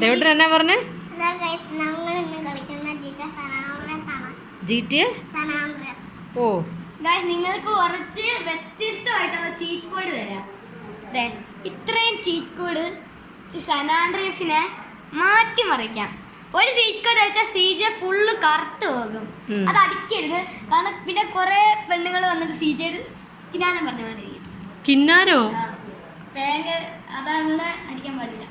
ദേവട്ടൻ എന്നാ പറഞ്ഞേ? ഓ നിങ്ങൾക്ക് കുറച്ച് വ്യത്യസ്തമായിട്ടുള്ള ചീറ്റ് കോഡ് തരാം. ഇത്രയും ചീറ്റ് കോഡ് സനാൻഡ്രിയസിനെ മാറ്റിമറിക്കാം. ഒരു ചീറ്റ് കോഡ് വെച്ചാൽ സീജ ഫുള്ള് കറുത്ത് പോകും. അത് അടിക്കരുത്, കാരണം പിന്നെ കുറെ പെണ്ണുങ്ങൾ വന്നിട്ട് സീജ കിന്നാരം പറഞ്ഞുകൊണ്ടിരിക്കും. കിന്നാരോ? തേങ്ങ അതങ്ങനെ അടിക്കാൻ പാടില്ല.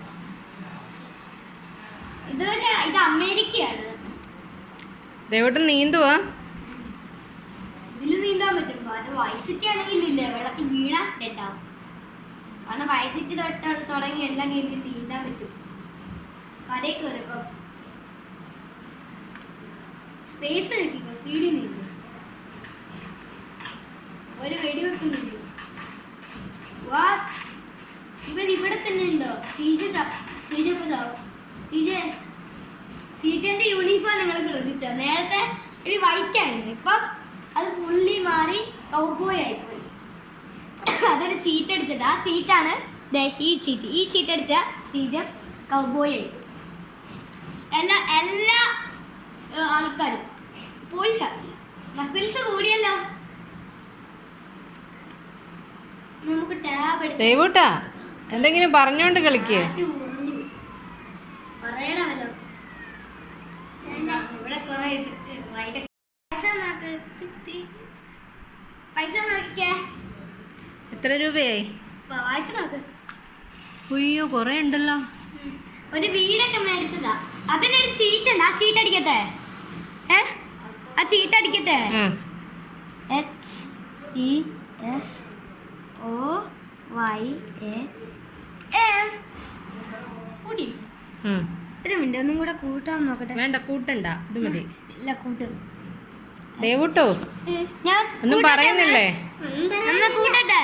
ഇത് പക്ഷെ ഇത് അമേരിക്കയാണ്. ദേവട്ടൻ നീന്തുവാ? ഇതിൽ നീന്താൻ പറ്റും. അത് വയസ്സിറ്റി ആണെങ്കിൽ ഇല്ലേ വെള്ളത്തിൽ വീണ ഡെഡാവും. കാരണം വയസ്സിറ്റി തുടങ്ങി എല്ലാ ഗെയിമിലും നീന്താൻ പറ്റും. കടയിൽ കയറിയപ്പോ സ്പേസ് കിട്ടിക്കോ, സ്പീഡിൽ നീന്തും. ഒരു വെടി വെക്കുന്നില്ല. ഇവർ ഇവിടെ തന്നെ ഉണ്ടോ? സീജന്റെ യൂണിഫോം നിങ്ങൾ ശ്രദ്ധിച്ചോ? നേരത്തെ ഒരു വൈറ്റ് ആയിരുന്നു, ഇപ്പൊ അത് ഫുള്ളി മാറി കൗബോയ് ആയിപ്പോയി. അതൊരു ചീറ്റ് അടിച്ചിട്ട്, ആ ചീറ്റാണ് ഈ ചീറ്റ് അടിച്ച സീജ കൗബോയ് ആയി. എല്ലാ ആൾക്കാരും പോയി മസിൽസ് കൂടിയല്ലോ. നമുക്ക് ടാബ് ദേവൂട്ടാ എന്തെങ്കിലും പറഞ്ഞോണ്ട് കളിക്ക്. പറയണമല്ലോ ഇവിടെ കുറെ പൈസ നോക്കിക്കേ. എത്ര രൂപയായി? പൈസ നോക്ക്. അയ്യോ കൊറേ ഉണ്ടല്ലോ. ഒരു വീടൊക്കെ മേടിച്ചതാ. അതിനൊരു ചീറ്റ് ഉണ്ട്. ആ ചീറ്റ് അടിക്കട്ടെ. ആ ചീറ്റ് അടിക്കട്ടെ. HESOYAM. കൂടി ഒരു മിനിറ്റ് ഒന്നും കൂടെ കൂട്ടാൻ നോക്കട്ടെ. വേണ്ട കൂട്ടണ്ട, ഇത് മതി. ഇല്ല കൂട്ടും. ദേവൂട്ടോ ഞാൻ ഒന്നും പറയുന്നില്ലേ? കൂട്ടട്ടെ.